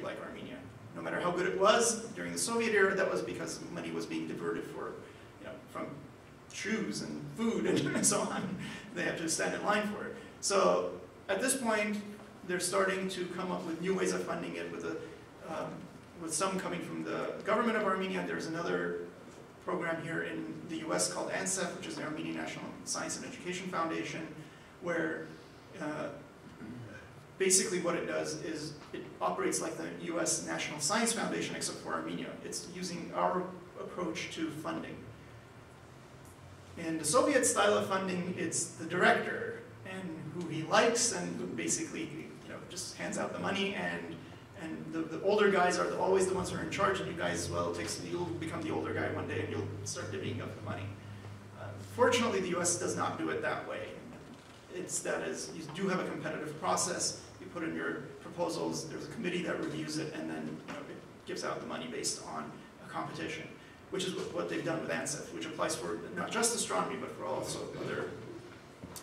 like Armenia. No matter how good it was during the Soviet era, that was because money was being diverted for, from shoes and food and so on. They have to stand in line for it. So at this point, they're starting to come up with new ways of funding it with some coming from the government of Armenia. There's another program here in the US called ANSEF, which is the Armenian National Science and Education Foundation, where basically what it does is it operates like the US National Science Foundation except for Armenia. It's using our approach to funding. In the Soviet style of funding, it's the director and who he likes and who basically just hands out the money, and the older guys are always the ones who are in charge, and you guys, well, you'll become the older guy one day and you'll start divvying up the money. Fortunately, the US does not do it that way. You do have a competitive process. You put in your proposals, there's a committee that reviews it, and then it gives out the money based on a competition, which is what they've done with ANSEF, which applies for not just astronomy, but for also other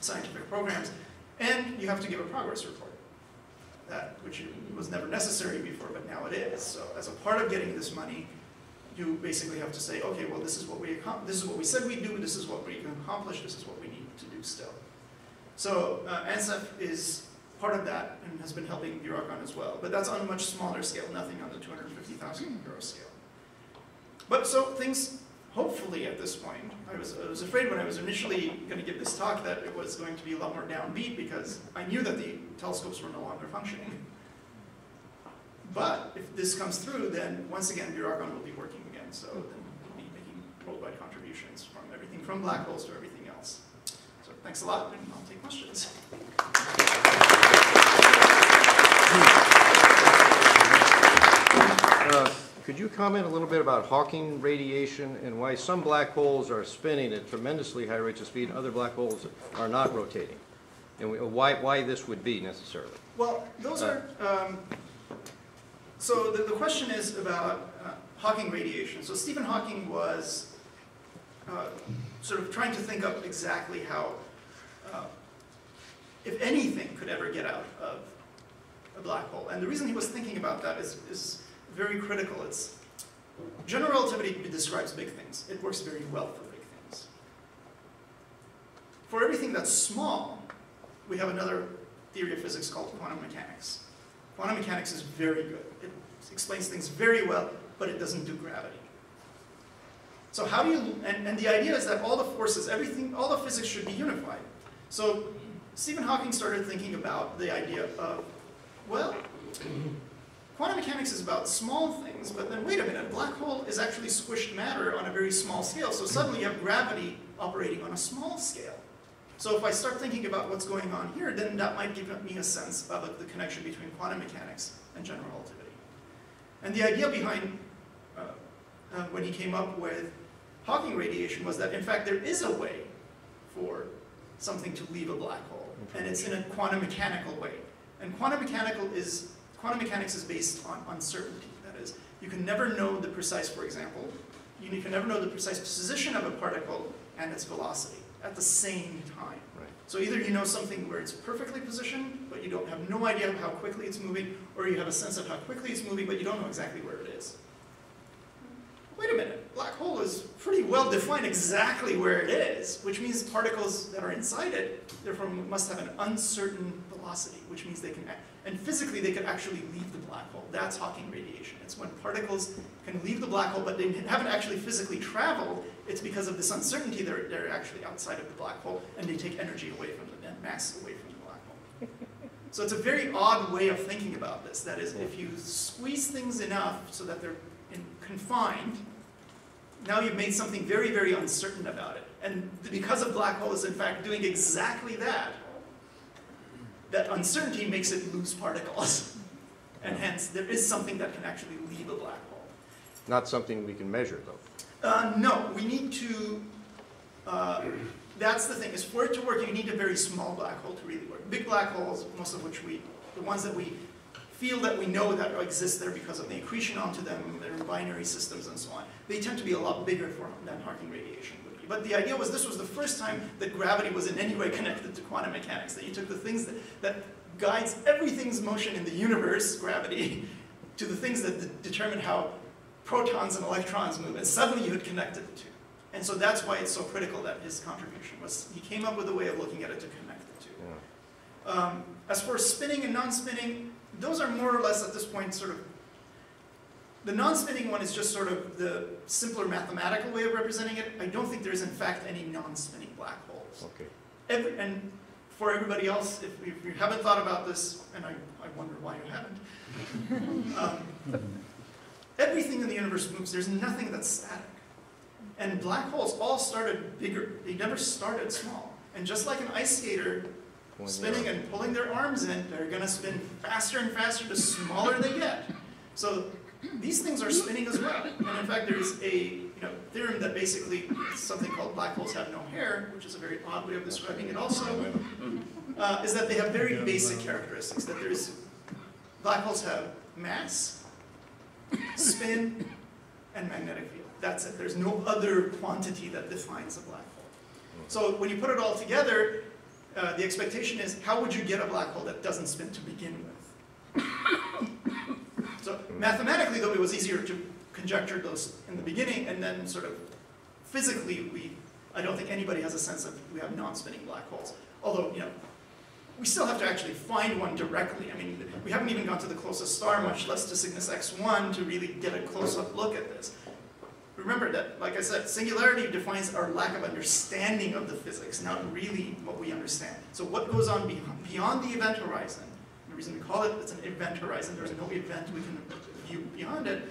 scientific programs. And you have to give a progress report, which was never necessary before, but now it is. So as a part of getting this money, you basically have to say, okay, well, this is what we said we'd do, this is what we can accomplish, this is what we need to do still. So ANSEF is part of that and has been helping Byurakan as well, but that's on a much smaller scale, nothing on the 250,000 euro scale. But so things, hopefully at this point, I was afraid when I was initially going to give this talk that it was going to be a lot more downbeat because I knew that the telescopes were no longer functioning. But if this comes through, then once again Byurakan will be working again, so then we'll be making worldwide contributions from everything from black holes to everything else. So thanks a lot, and I'll take questions. Could you comment a little bit about Hawking radiation and why some black holes are spinning at tremendously high rates of speed and other black holes are not rotating? And why this would be necessarily? Well, those are... so the question is about Hawking radiation. So Stephen Hawking was sort of trying to think up exactly how, if anything, could ever get out of a black hole. And the reason he was thinking about that is very critical. General relativity describes big things. It works very well for big things. For everything that's small, we have another theory of physics called quantum mechanics. Quantum mechanics is very good. It explains things very well, but it doesn't do gravity. So how do you, and the idea is that all the forces, everything, all the physics should be unified. So Stephen Hawking started thinking about the idea of, well, quantum mechanics is about small things, but then wait a minute, a black hole is actually squished matter on a very small scale, so suddenly you have gravity operating on a small scale. So if I start thinking about what's going on here, then that might give me a sense of the connection between quantum mechanics and general relativity. And the idea behind when he came up with Hawking radiation was that in fact there is a way for something to leave a black hole, and it's in a quantum mechanical way. And quantum mechanics is based on uncertainty. That is, you can never know the precise, for example, you can never know the precise position of a particle and its velocity at the same time. Right. So either you know something where it's perfectly positioned, but you have no idea how quickly it's moving, or you have a sense of how quickly it's moving, but you don't know exactly where it is. Wait a minute, black hole is pretty well defined exactly where it is, which means particles that are inside it, therefore must have an uncertain velocity, which means they can, and physically they could actually leave the black hole. That's Hawking radiation. It's when particles can leave the black hole, but they haven't actually physically traveled. It's because of this uncertainty they're actually outside of the black hole, and they take energy away from them, and mass away from the black hole. So it's a very odd way of thinking about this. That is, if you squeeze things enough so that they're confined, now you've made something very, very uncertain about it. And because a black hole is in fact doing exactly that, that uncertainty makes it lose particles. And hence, there is something that can actually leave a black hole. Not something we can measure, though. No, we need to, that's the thing, is for it to work, you need a very small black hole to really work. Big black holes, most of which the ones that we feel that we know that exist there because of the accretion onto them, their binary systems and so on, they tend to be a lot bigger than Hawking radiation would be. But the idea was this was the first time that gravity was in any way connected to quantum mechanics, that you took the things that guides everything's motion in the universe, gravity, to the things that determine how protons and electrons move, and suddenly you had connected the two. And so that's why it's so critical that his contribution was, he came up with a way of looking at it to connect the two. Yeah. As for spinning and non-spinning, those are more or less at this point sort of, the non-spinning one is just sort of the simpler mathematical way of representing it. I don't think there's in fact any non-spinning black holes. Okay. And for everybody else, if you haven't thought about this, and I wonder why you haven't, everything in the universe moves. There's nothing that's static. And black holes all started bigger. They never started small. And just like an ice skater spinning and pulling their arms in, they're going to spin faster and faster the smaller they get. So these things are spinning as well. And in fact, there's a theorem that basically something called black holes have no hair, which is a very odd way of describing it also, is that they have very basic characteristics. That black holes have mass, spin, and magnetic field. That's it. There's no other quantity that defines a black hole. So when you put it all together, the expectation is, how would you get a black hole that doesn't spin to begin with? So mathematically, though, it was easier to conjecture those in the beginning, and then sort of physically, I don't think anybody has a sense of we have non-spinning black holes. Although, we still have to actually find one directly. I mean, we haven't even gone to the closest star, much less to Cygnus X1, to really get a close-up look at this. Remember that, like I said, singularity defines our lack of understanding of the physics, not really what we understand. So what goes on beyond the event horizon, the reason we call it, it's an event horizon, there's no event we can view beyond it,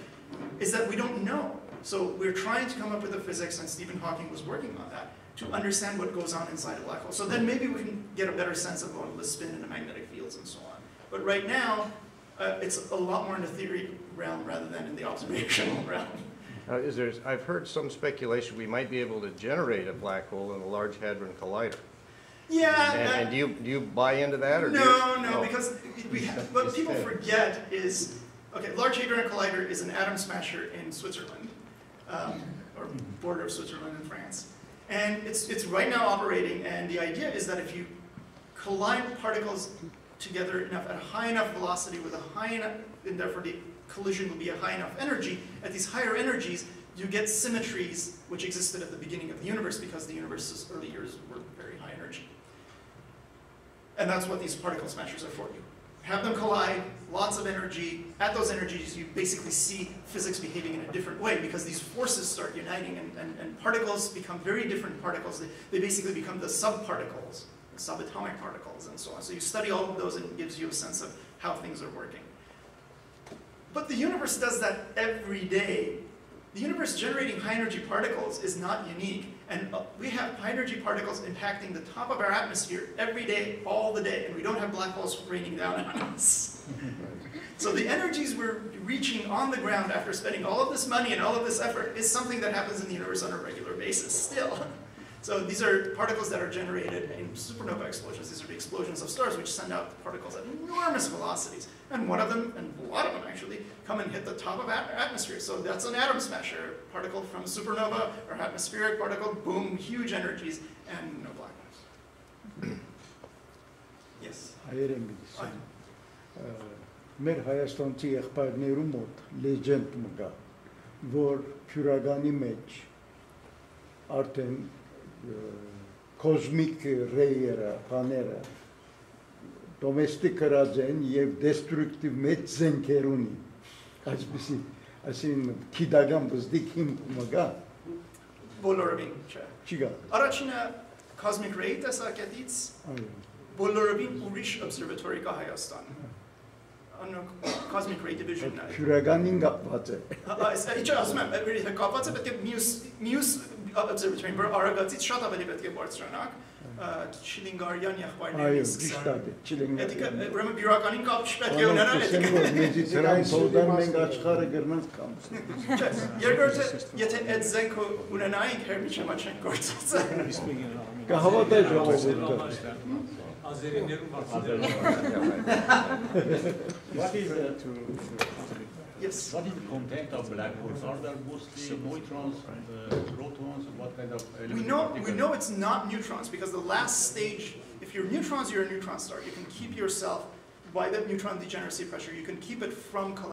is that we don't know. So we're trying to come up with a physics, and Stephen Hawking was working on that, to understand what goes on inside a black hole. So then maybe we can get a better sense of all the spin and the magnetic fields and so on. But right now, it's a lot more in the theory realm rather than in the observational realm. I've heard some speculation we might be able to generate a black hole in a Large Hadron Collider. Yeah. And do you buy into that? Or no, because what people forget is, okay, Large Hadron Collider is an atom smasher in Switzerland, or border of Switzerland and France. And it's right now operating, and the idea is that if you collide particles together enough at a high enough velocity with a high enough, and therefore the collision will be a high enough energy, at these higher energies, you get symmetries which existed at the beginning of the universe because the universe's early years were very high energy. And that's what these particle smashers are for. You have them collide, lots of energy. At those energies, you basically see physics behaving in a different way because these forces start uniting and particles become very different particles. They basically become the subparticles, the subatomic particles, and so on. So you study all of those and it gives you a sense of how things are working. But the universe does that every day. The universe generating high-energy particles is not unique. And we have high-energy particles impacting the top of our atmosphere every day, all the day, and we don't have black holes raining down on us. So the energies we're reaching on the ground after spending all of this money and all of this effort is something that happens in the universe on a regular basis still. So these are particles that are generated in supernova explosions. These are the explosions of stars which send out particles at enormous velocities. And one of them, and a lot of them actually, come and hit the top of our atmosphere. So that's an atom smasher, particle from supernova, or atmospheric particle, boom, huge energies, and no black holes. Yes? Մեր Հայաստանցի եղբայրներու մոտ լեջենդ մգա, որ Byurakani մեջ արդեն կոսմիկ ռեյերը, բաները դոմեստիկ կրած են և դեստրուկտիվ մեծ զենքեր ունի, այսպիսի, այսին քիդական բզդիկ հիմք մգա։ Բոլորովին չէ։ Չի գա։ Առաջինը cosmic ray տեսակետից բոլորովին ուրիշ observatory կա Հայաստանում։ Cosmic ray division։ Byurakanին կապված է։ Իչը ասում եմ, կապված է պետք է մյուս observatory, որ Aragadsից շատ ավելի պետք է բարձրանաք, Չիլինգարյան եղբայրներից։ Այո, ճիշտ է, Չիլինգարյան։ Ուրեմն Byurakanին կապ չպետք է ունենալ, մեջից հրան սոդան մենք աշխարհը գրնանց կամս։ Երկրորդը, եթե այդ զենքը ունենայինք, հերմիչը չենք գործածը։ Կհավատա ժողովուրդը։ What is the content of black holes? Are there mostly neutrons, protons, what kind of elements? We know it's not neutrons because the last stage, if you're neutrons, you're a neutron star. You can keep yourself, by the neutron degeneracy pressure, you can keep it from collapsing.